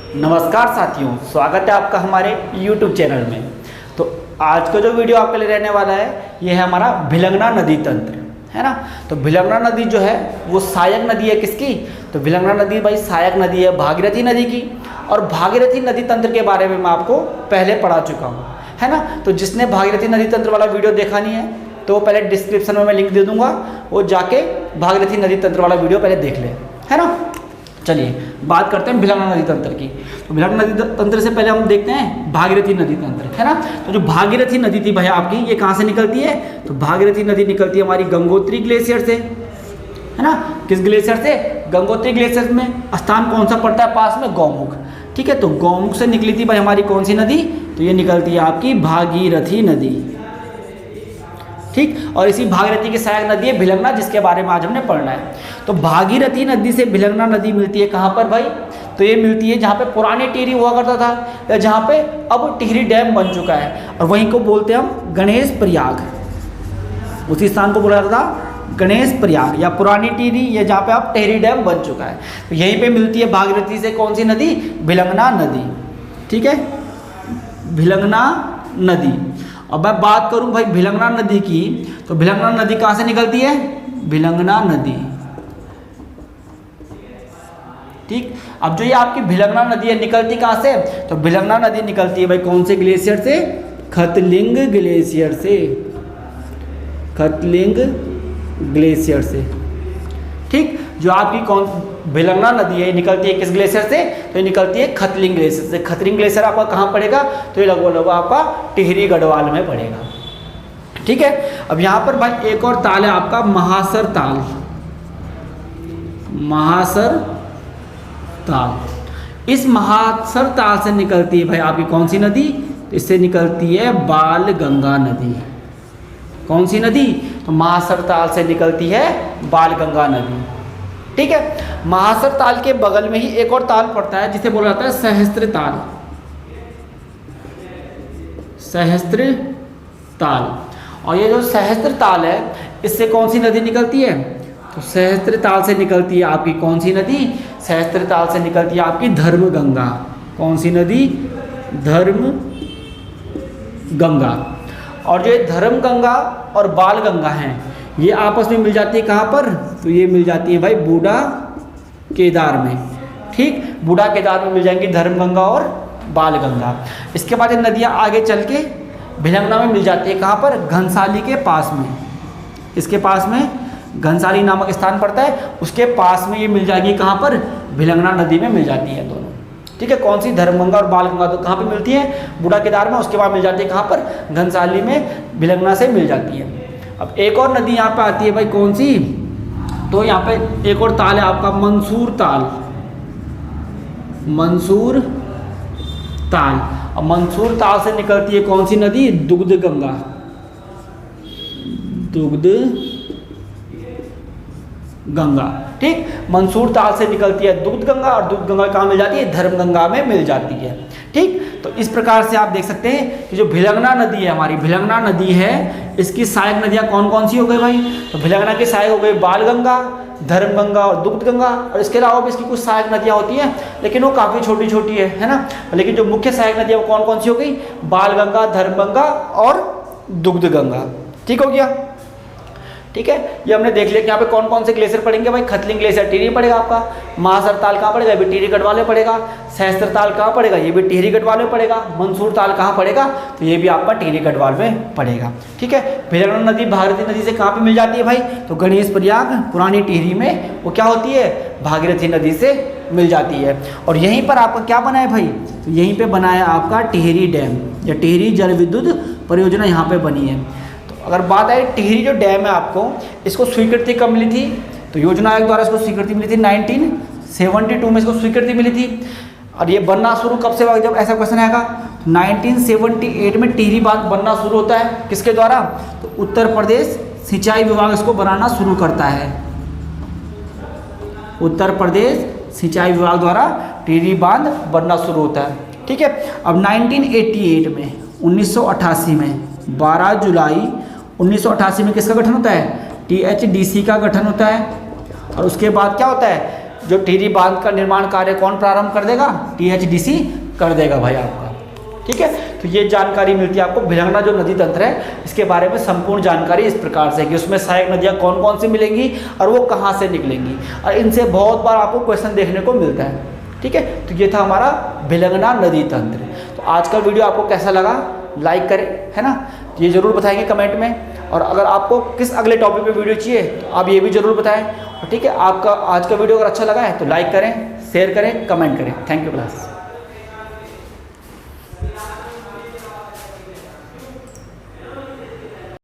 नमस्कार साथियों, स्वागत है आपका हमारे YouTube चैनल में। तो आज का जो वीडियो आपके लिए रहने वाला है ये है हमारा भिलंगना नदी तंत्र, है ना। तो भिलंगना नदी जो है वो सहायक नदी है किसकी? तो भिलंगना नदी भाई सहायक नदी है भागीरथी नदी की। और भागीरथी नदी तंत्र के बारे में मैं आपको पहले पढ़ा चुका हूँ, है ना। तो जिसने भागीरथी नदी तंत्र वाला वीडियो देखा नहीं है तो वो पहले डिस्क्रिप्शन में मैं लिंक दे दूँगा, वो जाके भागीरथी नदी तंत्र वाला वीडियो पहले देख ले, है ना। चलिए बात करते हैं भिलंगना नदी तंत्र की। तो भिलंगना नदी तंत्र से पहले हम देखते हैं भागीरथी नदी तंत्र, है ना। तो जो भागीरथी नदी थी भाई आपकी, ये कहाँ से निकलती है? तो भागीरथी नदी निकलती है हमारी गंगोत्री ग्लेशियर से, है ना। किस ग्लेशियर से? गंगोत्री ग्लेशियर में स्थान कौन सा पड़ता है पास में? गौमुख, ठीक है। तो गौमुख से निकली थी भाई हमारी कौन सी नदी? तो ये निकलती है आपकी भागीरथी नदी, ठीक। और इसी भागीरथी की सहायक नदी है भिलंगना, जिसके बारे में आज हमने पढ़ना है। तो भागीरथी नदी से भिलंगना नदी मिलती है कहाँ पर भाई? तो ये मिलती है जहाँ पे पुरानी टिहरी हुआ करता था, या जहाँ पे अब टिहरी डैम बन चुका है, और वहीं को बोलते हैं हम गणेश प्रयाग। उसी स्थान को बोला जाता था गणेश प्रयाग या पुरानी टिहरी, या जहाँ पे अब टिहरी डैम बन चुका है। तो यहीं पे मिलती है भागीरथी से कौन सी नदी? भिलंगना नदी, ठीक है, भिलंगना नदी। अब मैं बात करूं भाई भिलंगना नदी की, तो भिलंगना नदी कहाँ से निकलती है? भिलंगना नदी, ठीक। अब जो ये आपकी भिलंगना नदी है निकलती कहाँ से? तो भिलंगना नदी निकलती है भाई कौन से ग्लेशियर से? खतलिंग ग्लेशियर से, खतलिंग ग्लेशियर से, ठीक। जो आपकी कौन भिलंगना नदी है निकलती है किस ग्लेशियर से? तो ये निकलती है खतलिंग ग्लेशियर से। खतलिंग ग्लेशियर आपका कहाँ पड़ेगा? तो ये लगभग आपका टिहरी गढ़वाल में पड़ेगा, ठीक है। अब यहाँ पर भाई एक और ताल है आपका महासर ताल, महासर ताल। इस महासर ताल से निकलती है भाई आपकी कौन सी नदी? तो इससे निकलती है बाल गंगा नदी। कौन सी नदी? तो महासर ताल से निकलती है बाल गंगा नदी, ठीक है। महासर ताल के बगल में ही एक और ताल पड़ता है जिसे बोला जाता है सहस्त्र ताल, सहस्त्र ताल। और ये जो सहस्त्र ताल है इससे कौन सी नदी निकलती है? तो सहस्त्र ताल से निकलती है आपकी कौन सी नदी? सहस्त्र ताल से निकलती है आपकी धर्म गंगा। कौन सी नदी? धर्म गंगा। और जो धर्म गंगा और बाल गंगा हैं ये आपस में मिल जाती है कहाँ पर? तो ये मिल जाती है भाई बूढ़ा केदार में, ठीक। बूढ़ा केदार में मिल जाएंगी धर्म गंगा और बाल गंगा। इसके बाद ये नदियाँ आगे चल के भिलंगना में मिल जाती है कहाँ पर? घनसाली के पास में। इसके पास में घनसाली नामक स्थान पड़ता है, उसके पास में ये मिल जाएगी कहाँ पर? भिलंगना नदी में मिल जाती है दोनों, ठीक है। कौन सी? धर्मगंगा और बाल गंगा। तो कहाँ पे मिलती है? बूढ़ा केदार में। उसके बाद मिल जाती है कहाँ पर? घनसाली में, भिलंगना से मिल जाती है। अब एक और नदी यहाँ पे आती है भाई कौन सी? तो यहाँ पे एक और ताल है आपका मंसूर ताल, मंसूर ताल। अब मंसूर ताल से निकलती है कौन सी नदी? दुग्ध गंगा, दुग्ध गंगा, ठीक। मंसूर ताल से निकलती है दुग्ध गंगा, और दुग्ध गंगा कहाँ मिल जाती है? धर्म गंगा में मिल जाती है, ठीक। तो इस प्रकार से आप देख सकते हैं कि जो भिलंगना नदी है हमारी, भिलंगना नदी है, इसकी सहायक नदियाँ कौन कौन सी हो गई भाई? तो भिलंगना की सहायक हो गई बाल गंगा, धर्म गंगा और दुग्ध गंगा। और इसके अलावा भी इसकी कुछ सहायक नदियाँ होती हैं, लेकिन वो काफ़ी छोटी छोटी है ना। लेकिन जो मुख्य सहायक नदियाँ वो कौन कौन सी हो गई? बाल गंगा, धर्म गंगा और दुग्ध गंगा, ठीक हो गया, ठीक है। ये हमने देख लिया कि यहाँ पे कौन कौन से ग्लेशियर पड़ेंगे भाई। खतलिंग ग्लेशियर टिहरी पड़ेगा आपका, महासर ताल कहाँ पड़ेगा? ये भी टिहरी गढ़वाल में पड़ेगा। सहस्त्र ताल कहाँ पड़ेगा? ये भी टिहरी गढ़वाल में पड़ेगा। मंसूर ताल कहाँ पड़ेगा? तो ये भी आपका टिहरी गढ़वाल में पड़ेगा, ठीक है। भिलंगना नदी भागीरथी नदी से कहाँ पे मिल जाती है भाई? तो गणेश प्रयाग पुरानी टिहरी में वो क्या होती है? भागीरथी नदी से मिल जाती है। और यहीं पर आपका क्या बना है भाई? तो यहीं पर बना है आपका टिहरी डैम या टिहरी जल विद्युत परियोजना यहाँ पर बनी है। अगर बात आए टिहरी जो डैम है आपको, इसको स्वीकृति कब मिली थी? तो योजना आयोग द्वारा इसको स्वीकृति मिली थी 1972 में इसको स्वीकृति मिली थी। और ये बनना शुरू कब से हुआ? जब ऐसा क्वेश्चन आएगा 1978 में टिहरी बांध बनना शुरू होता है। किसके द्वारा? तो उत्तर प्रदेश सिंचाई विभाग इसको बनाना शुरू करता है। उत्तर प्रदेश सिंचाई विभाग द्वारा टिहरी बांध बनना शुरू होता है, ठीक है। अब 1988 में 1988 में 12 जुलाई 1988 में किसका गठन होता है? THDC का गठन होता है। और उसके बाद क्या होता है? जो टिहरी बांध का निर्माण कार्य कौन प्रारंभ कर देगा? THDC कर देगा भाई आपका। ठीक है, तो ये जानकारी मिलती है आपको। भिलंगना जो नदी तंत्र है इसके बारे में संपूर्ण जानकारी इस प्रकार से कि उसमें सहायक नदियाँ कौन कौन सी मिलेंगी और वो कहाँ से निकलेंगी, और इनसे बहुत बार आपको क्वेश्चन देखने को मिलता है। ठीक है, तो ये था हमारा भिलंगना नदी तंत्र। तो आज का वीडियो आपको कैसा लगा लाइक करें, है ना, ये ज़रूर बताएंगे कमेंट में। और अगर आपको किस अगले टॉपिक पे वीडियो चाहिए तो आप ये भी ज़रूर बताएं। और ठीक है, आपका आज का वीडियो अगर अच्छा लगा है तो लाइक करें, शेयर करें, कमेंट करें। Thank you class.